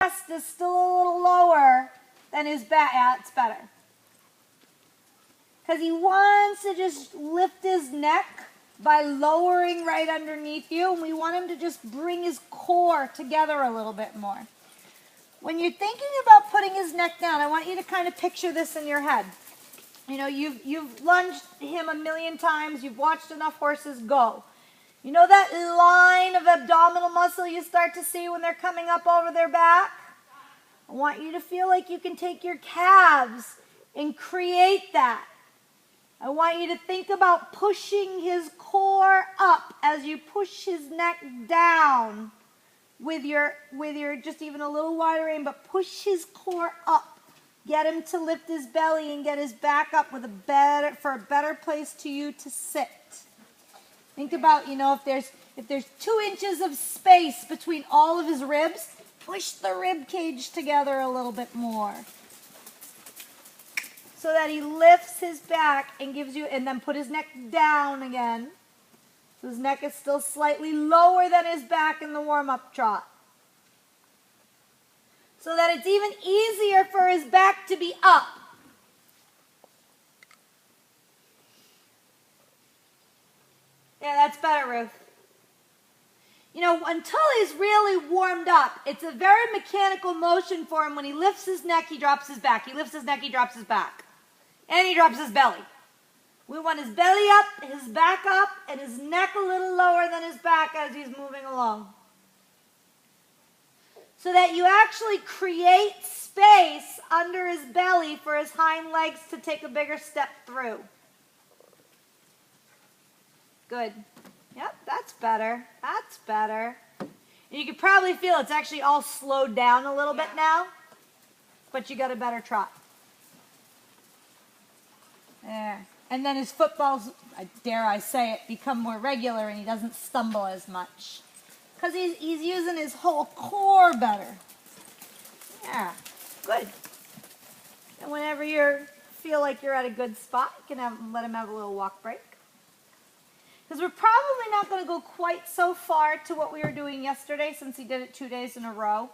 chest is still a little lower than his back. Yeah, it's better. Because he wants to just lift his neck by lowering right underneath you. And we want him to just bring his core together a little bit more. When you're thinking about putting his neck down, I want you to kind of picture this in your head. You know, you've lunged him a million times. You've watched enough horses go. You know that line of abdominal muscle you start to see when they're coming up over their back? I want you to feel like you can take your calves and create that. I want you to think about pushing his core up as you push his neck down with your just even a little wider aim, but push his core up. Get him to lift his belly and get his back up with for a better place to you to sit. Think about, you know, if there's 2 inches of space between all of his ribs, push the rib cage together a little bit more. So that he lifts his back and gives you, and then put his neck down again. So his neck is still slightly lower than his back in the warm-up trot. So that it's even easier for his back to be up. Yeah, that's better, Ruth. You know, until he's really warmed up, it's a very mechanical motion for him. When he lifts his neck, he drops his back. He lifts his neck, he drops his back. And he drops his belly. We want his belly up, his back up, and his neck a little lower than his back as he's moving along. So that you actually create space under his belly for his hind legs to take a bigger step through. Good. Yep, that's better. That's better. And you can probably feel it's actually all slowed down a little bit now, but you got a better trot. There. And then his footballs, dare I say it, become more regular and he doesn't stumble as much. Because he's using his whole core better. Yeah, good. And whenever you feel like you're at a good spot, you can let him have a little walk break. Because we're probably not going to go quite so far to what we were doing yesterday since he did it 2 days in a row.